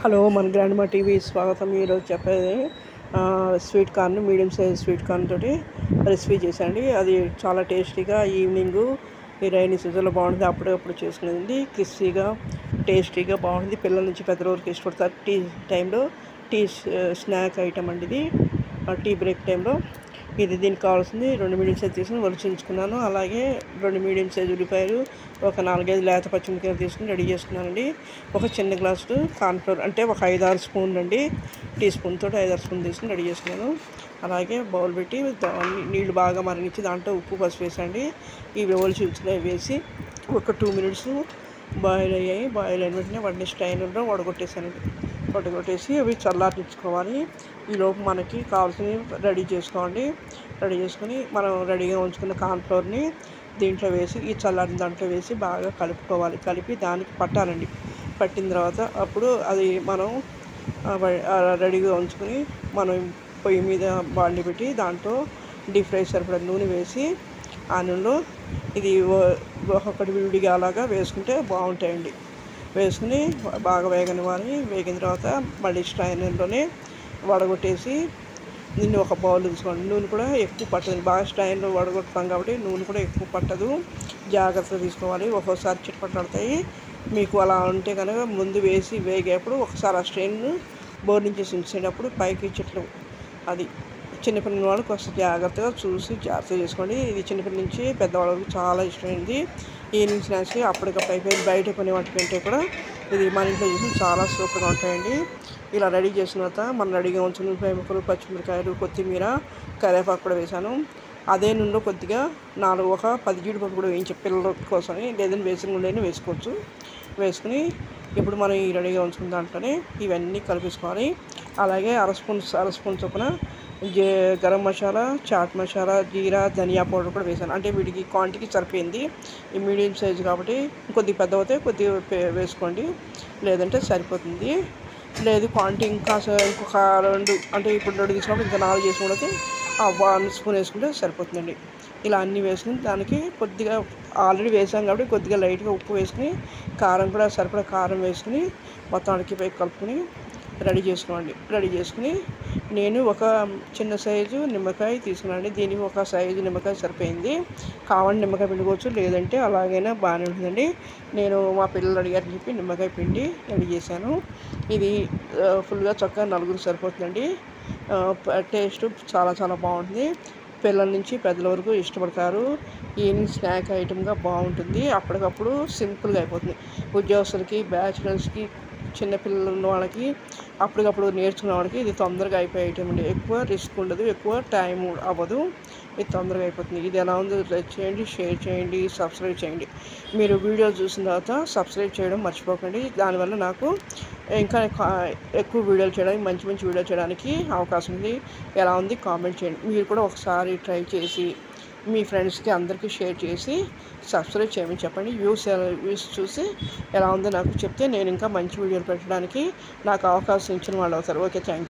Hello మన grandma TV స్వాగతం. ఈరోజు చెప్పేది sweet corn, medium size sweet corn తోటి రెసిపీ చేశాండి. అది చాలా టేస్టీగా ఈవినింగ్ ఈ రైనీ సీజన్లో బాగుంటుంది. అప్పుడప్పుడు చేసుకునేది క్రిస్పీగా టేస్టీగా బాగుంటుంది. పిల్లల నుంచి పెద్దల వరకు ఇష్టపడతారు. టీ టైంలో స్నాక్ ఐటమ్ అండి ఇది. టీ బ్రేక్ టైంలో దీనికి కావాల్సింది 2 మీడియం సైజ్ తీసుకుని ఒలిచించుకున్నాను. అలాగే 2 మీడియం సైజ్ ఉల్లిపాయలు, ఒక 4-5 లేత పచ్చిమిరపకాయలు తీసుకుని రెడీ చేసుకున్నానండి. ఒక చిన్న గ్లాసు కార్న్ఫ్లోర్ అంటే ఒక 5-6 స్పూన్లు అండి. టీ స్పూన్ తోటి 5-6 స్పూన్లు తీసుకుని రెడీ చేసుకున్నాను. అలాగే బౌల్ పెట్టి నీళ్ళు బాగా మరిగించి దాంట్లో ఉప్పు, పసుపు వేసండి. ఇవి ఒలిచి ఉచ్చినవి వేసి ఒక 2 మినిట్స్ బాయిల్ అయ్యాయి. బాయిల్ అయిన వెంటనే వాటిని స్ట్రైనర్లో వడగొట్టేసానండి. వడగొట్టేసి అవి చల్లార్చుకోవాలి. ఈలోపు మనకి కావాల్సినవి రెడీ చేసుకోండి. రెడీ చేసుకుని మనం రెడీగా ఉంచుకున్న కార్న్ఫ్లోర్ని దీంట్లో వేసి ఈ చల్లారిన దాంట్లో వేసి బాగా కలుపుకోవాలి. కలిపి దానికి పట్టాలండి. పట్టిన తర్వాత అప్పుడు అది మనం రెడీగా ఉంచుకుని మనం పొయ్యి మీద బాండి పెట్టి దాంట్లో డీప్ ఫ్రై సరిపడా నూనె వేసి ఆ నూనెలో ఇది ఒకటి విడిగా అలాగా వేసుకుంటే బాగుంటాయండి. వేసుకుని బాగా వేగనివ్వాలి. వేగిన తర్వాత మళ్ళీ స్ట్రైనర్లోనే వడగొట్టేసి దీన్ని ఒక బౌల్ తీసుకోండి. నూనె కూడా ఎక్కువ పట్టదు. బాగా స్ట్రైన్లో వడగొడతాం కాబట్టి నూనె కూడా ఎక్కువ పట్టదు. జాగ్రత్తగా తీసుకోవాలి. ఒక్కోసారి చిట్పట్లాడతాయి. మీకు అలా ఉంటే కనుక ముందు వేసి వేగేప్పుడు ఒకసారి ఆ స్ట్రైన్ బోర్ నుంచి ఉంచేటప్పుడు పైకి చెట్లు అది చిన్నపిల్లల వాళ్ళు కొంచెం జాగ్రత్తగా చూసి జాగ్రత్తగా చేసుకోండి. ఇది చిన్నపిల్లల నుంచి పెద్దవాళ్ళకి చాలా ఇష్టమైంది. ఈవినింగ్ స్నాక్స్కి అప్పటికప్పుడు అయిపోయి బయట కొన్ని వాటి కంటే కూడా ఇది మన ఇంట్లో చేసి చాలా సూపర్గా ఉంటాయండి. ఇలా రెడీ చేసిన తర్వాత మనం రెడీగా ఉంచిన ఉల్లిపాయ ముక్కలు, పచ్చిమిరకాయలు, కొత్తిమీర, కరివేపాకు కూడా వేసాను. అదే నూనెలో కొద్దిగా 10 జీడిపప్పు కూడా వేయించే పిల్లల కోసమని, లేదని వేసిన నూనె వేసుకోవచ్చు. వేసుకుని ఇప్పుడు మనం ఈ రెడీగా ఉంచుకున్న దాంట్లోనే ఇవన్నీ కలిపేసుకోవాలి. అలాగే అర స్పూన్ చొప్పున గరం మసాలా, చాట్ మసాలా, జీరా, ధనియా పౌడర్ కూడా వేసాను. అంటే వీటికి క్వాంటిటీ సరిపోయింది. ఈ మీడియం సైజు కాబట్టి కొద్దిగా పెద్ద అవుతే కొద్దిగా వేసుకోండి, లేదంటే సరిపోతుంది. లేదు క్వాంటిటీ ఇంకొక 2 అంటే ఇప్పుడు 2 తీసుకున్నప్పుడు ఇంకా 4 చేసుకుంటే 1 స్పూన్ వేసుకుంటే సరిపోతుందండి. ఇలా అన్నీ వేసుకుని దానికి కొద్దిగా ఆల్రెడీ వేసాం కాబట్టి కొద్దిగా లైట్గా ఉప్పు వేసుకుని కారం కూడా సరిపడా కారం వేసుకుని మొత్తం అడికిపై కలుపుకొని రెడీ చేసుకోండి. రెడీ చేసుకుని నేను ఒక చిన్న సైజు నిమ్మకాయ తీసుకున్నానండి. దీనికి ఒక సైజు నిమ్మకాయ సరిపోయింది. కావాలని నిమ్మకాయ పిండుకోవచ్చు, లేదంటే అలాగైనా బాగానే ఉంటుందండి. నేను మా పిల్లలు అడిగారని చెప్పి నిమ్మకాయ పిండి రెడీ చేశాను. ఇది ఫుల్గా చక్కగా 4 సరిపోతుందండి. టేస్ట్ చాలా చాలా బాగుంటుంది. పిల్లల నుంచి పెద్దల వరకు ఇష్టపడతారు. ఈవినింగ్ స్నాక్ ఐటమ్గా బాగుంటుంది. అప్పటికప్పుడు సింపుల్గా అయిపోతుంది. ఉద్యోగస్తులకి, బ్యాచిలర్స్కి, చిన్నపిల్లలు ఉన్న వాళ్ళకి, అప్పటికప్పుడు నేర్చుకునే వాళ్ళకి ఇది తొందరగా అయిపోయే ఐటమ్ అండి. ఎక్కువ రిస్క్ ఉండదు, ఎక్కువ టైం అవ్వదు. ఇది తొందరగా అయిపోతుంది. ఇది ఎలా ఉందో లైక్ చేయండి, షేర్ చేయండి, సబ్స్క్రైబ్ చేయండి. మీరు వీడియో చూసిన తర్వాత సబ్స్క్రైబ్ చేయడం మర్చిపోకండి. దానివల్ల నాకు ఇంకా ఎక్కువ వీడియోలు చేయడానికి, మంచి మంచి వీడియోలు చేయడానికి అవకాశం ఉంది. ఎలా ఉంది కామెంట్ చేయండి. మీరు కూడా ఒకసారి ట్రై చేసి మీ ఫ్రెండ్స్కి అందరికీ షేర్ చేసి సబ్స్క్రైబ్ చేయమని చెప్పండి. వ్యూస్ చూసి ఎలా ఉందో నాకు చెప్తే నేను ఇంకా మంచి వీడియోలు పెట్టడానికి నాకు అవకాశం ఇచ్చిన వాళ్ళు అవుతారు. Okay, thank you.